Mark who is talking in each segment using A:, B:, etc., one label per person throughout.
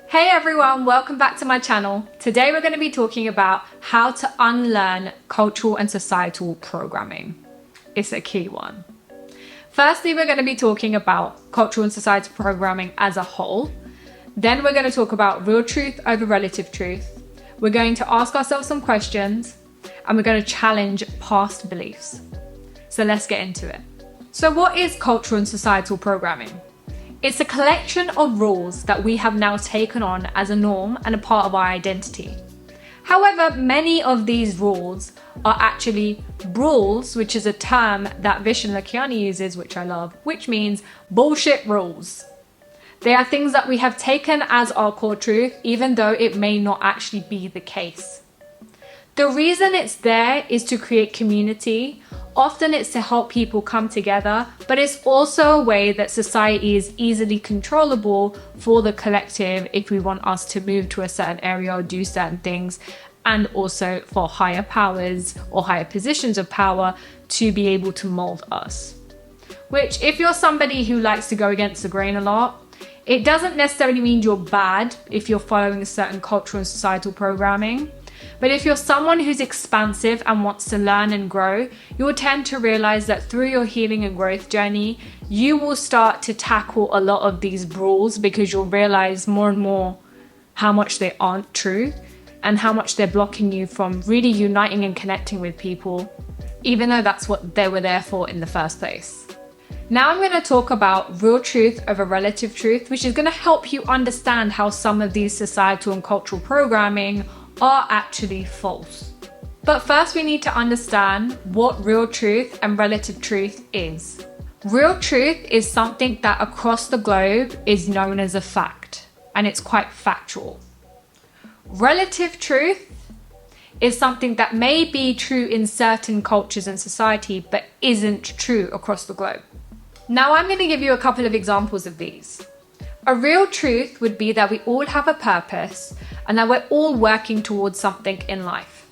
A: Hey everyone, welcome back to my channel. Today we're going to be talking about how to unlearn cultural and societal programming. It's a key one. Firstly, we're going to be talking about cultural and societal programming as a whole. Then we're going to talk about real truth over relative truth. We're going to ask ourselves some questions and we're going to challenge past beliefs. So let's get into it. So what is cultural and societal programming? It's a collection of rules that we have now taken on as a norm and a part of our identity. However, many of these rules are actually rules, which is a term that Vishen Lakhiani uses, which I love, which means bullshit rules. They are things that we have taken as our core truth, even though it may not actually be the case. The reason it's there is to create community. Often it's to help people come together, but it's also a way that society is easily controllable for the collective if we want us to move to a certain area or do certain things, and also for higher powers or higher positions of power to be able to mold us. Which, if you're somebody who likes to go against the grain a lot, it doesn't necessarily mean you're bad if you're following a certain cultural and societal programming. But if you're someone who's expansive and wants to learn and grow, you will tend to realize that through your healing and growth journey, you will start to tackle a lot of these rules because you'll realize more and more how much they aren't true and how much they're blocking you from really uniting and connecting with people, even though that's what they were there for in the first place. Now I'm going to talk about real truth over relative truth, which is going to help you understand how some of these societal and cultural programming are actually false. But first we need to understand what real truth and relative truth is. Real truth is something that across the globe is known as a fact, and it's quite factual. Relative truth is something that may be true in certain cultures and society, but isn't true across the globe. Now I'm going to give you a couple of examples of these. A real truth would be that we all have a purpose and that we're all working towards something in life.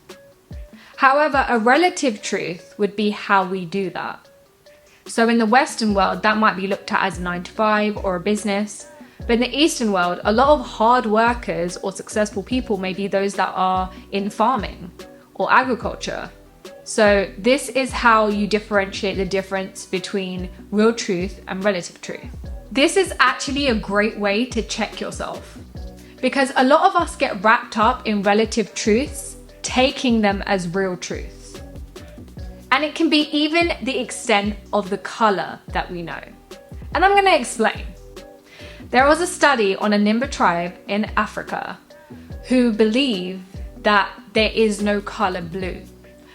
A: However, a relative truth would be how we do that. So in the Western world, that might be looked at as a 9-to-5 or a business. But in the Eastern world, a lot of hard workers or successful people may be those that are in farming or agriculture. So this is how you differentiate the difference between real truth and relative truth. This is actually a great way to check yourself, because a lot of us get wrapped up in relative truths, taking them as real truths. And it can be even the extent of the color that we know. And I'm going to explain. There was a study on a Nimba tribe in Africa who believe that there is no color blue.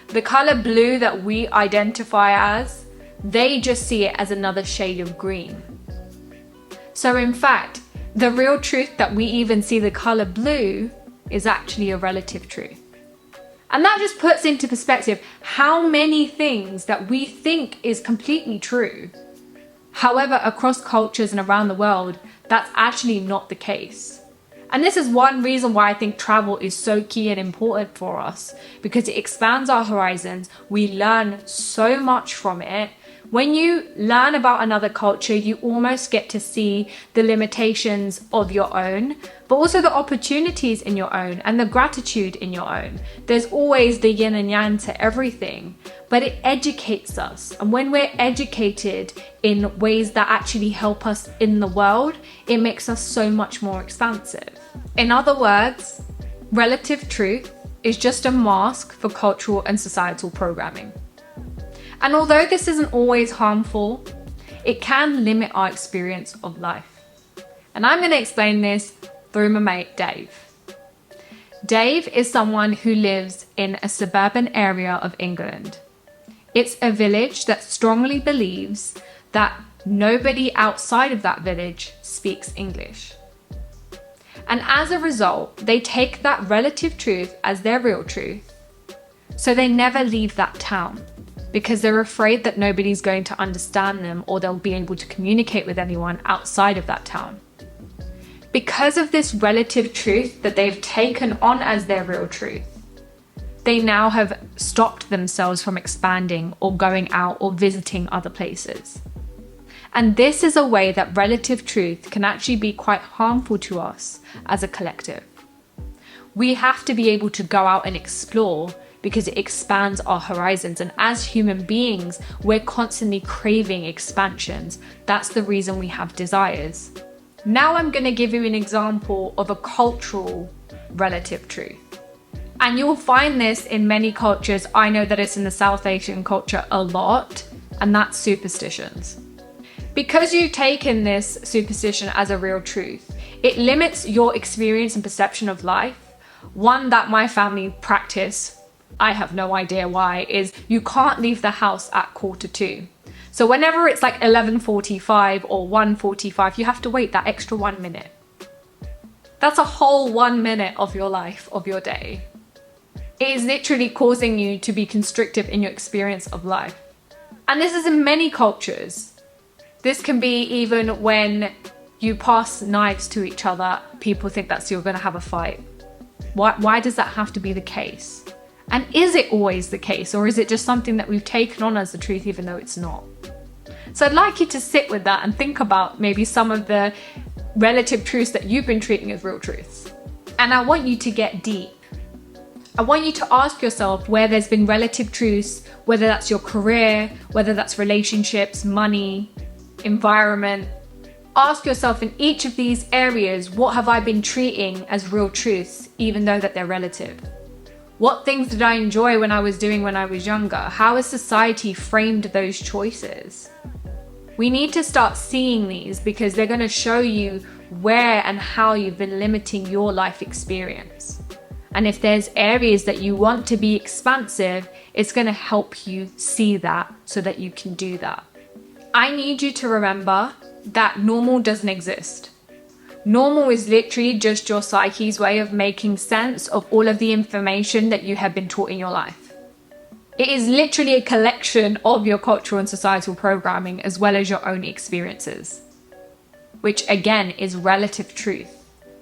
A: The color blue that we identify as, they just see it as another shade of green. So in fact, the real truth that we even see the color blue is actually a relative truth. And that just puts into perspective how many things that we think is completely true. However, across cultures and around the world, that's actually not the case. And this is one reason why I think travel is so key and important for us, because it expands our horizons. We learn so much from it. When you learn about another culture, you almost get to see the limitations of your own, but also the opportunities in your own and the gratitude in your own. There's always the yin and yang to everything, but it educates us. And when we're educated in ways that actually help us in the world, it makes us so much more expansive. In other words, relative truth is just a mask for cultural and societal programming. And although this isn't always harmful, it can limit our experience of life. And I'm going to explain this through my mate Dave. Dave is someone who lives in a suburban area of England. It's a village that strongly believes that nobody outside of that village speaks English. And as a result, they take that relative truth as their real truth. So they never leave that town, because they're afraid that nobody's going to understand them or they'll be able to communicate with anyone outside of that town. Because of this relative truth that they've taken on as their real truth, they now have stopped themselves from expanding or going out or visiting other places. And this is a way that relative truth can actually be quite harmful to us as a collective. We have to be able to go out and explore because it expands our horizons. And as human beings, we're constantly craving expansions. That's the reason we have desires. Now I'm going to give you an example of a cultural relative truth. And you'll find this in many cultures. I know that it's in the South Asian culture a lot, and that's superstitions. Because you've taken this superstition as a real truth, it limits your experience and perception of life. One that my family practice, I have no idea why, is you can't leave the house at 1:45. So whenever it's like 11:45 or 1:45, you have to wait that extra 1 minute. That's a whole 1 minute of your life, of your day. It is literally causing you to be constrictive in your experience of life. And this is in many cultures. This can be even when you pass knives to each other, people think that's you're going to have a fight. Why does that have to be the case? And is it always the case, or is it just something that we've taken on as the truth even though it's not? So I'd like you to sit with that and think about maybe some of the relative truths that you've been treating as real truths. And I want you to get deep. I want you to ask yourself where there's been relative truths, whether that's your career, whether that's relationships, money, environment. Ask yourself in each of these areas, what have I been treating as real truths, even though that they're relative? What things did I enjoy when I was doing when I was younger? How has society framed those choices? We need to start seeing these because they're going to show you where and how you've been limiting your life experience. And if there's areas that you want to be expansive, it's going to help you see that so that you can do that. I need you to remember that normal doesn't exist. Normal is literally just your psyche's way of making sense of all of the information that you have been taught in your life. It is literally a collection of your cultural and societal programming as well as your own experiences, which again is relative truth.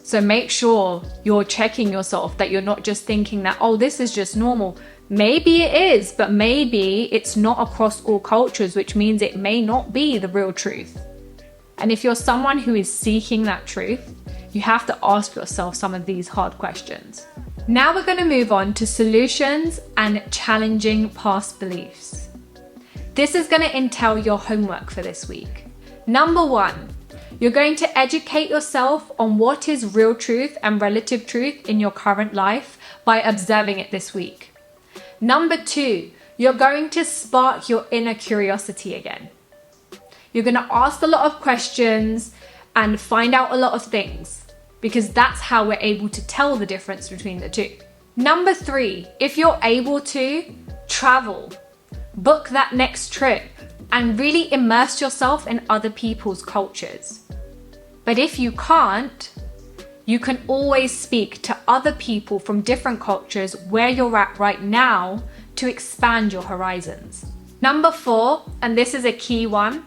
A: So make sure you're checking yourself, that you're not just thinking that, oh, this is just normal. Maybe it is, but maybe it's not across all cultures, which means it may not be the real truth. And if you're someone who is seeking that truth, you have to ask yourself some of these hard questions. Now we're going to move on to solutions and challenging past beliefs. This is going to entail your homework for this week. Number 1, you're going to educate yourself on what is real truth and relative truth in your current life by observing it this week. Number 2, you're going to spark your inner curiosity again. You're going to ask a lot of questions and find out a lot of things because that's how we're able to tell the difference between the two. Number 3, if you're able to, travel, book that next trip and really immerse yourself in other people's cultures. But if you can't, you can always speak to other people from different cultures where you're at right now to expand your horizons. Number 4, and this is a key one,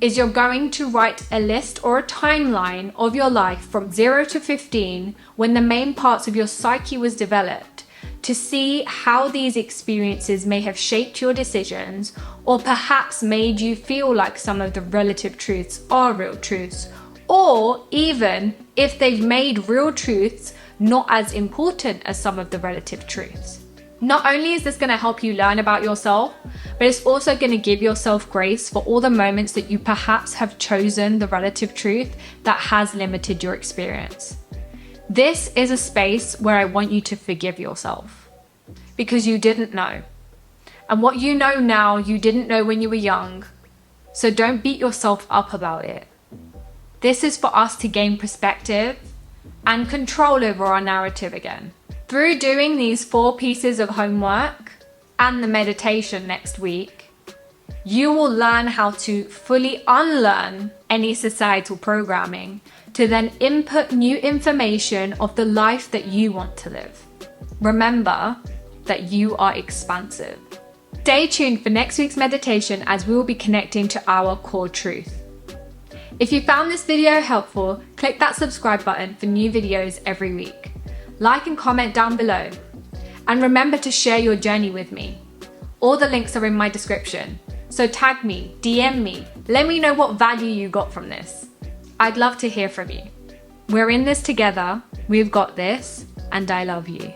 A: is you're going to write a list or a timeline of your life from 0 to 15 when the main parts of your psyche was developed to see how these experiences may have shaped your decisions or perhaps made you feel like some of the relative truths are real truths, or even if they've made real truths not as important as some of the relative truths. Not only is this going to help you learn about yourself, but it's also going to give yourself grace for all the moments that you perhaps have chosen the relative truth that has limited your experience. This is a space where I want you to forgive yourself because you didn't know. And what you know now, you didn't know when you were young. So don't beat yourself up about it. This is for us to gain perspective and control over our narrative again. Through doing these 4 pieces of homework and the meditation next week, you will learn how to fully unlearn any societal programming to then input new information of the life that you want to live. Remember that you are expansive. Stay tuned for next week's meditation as we will be connecting to our core truth. If you found this video helpful, click that subscribe button for new videos every week. Like and comment down below. And remember to share your journey with me. All the links are in my description. So tag me, DM me, let me know what value you got from this. I'd love to hear from you. We're in this together, we've got this, and I love you.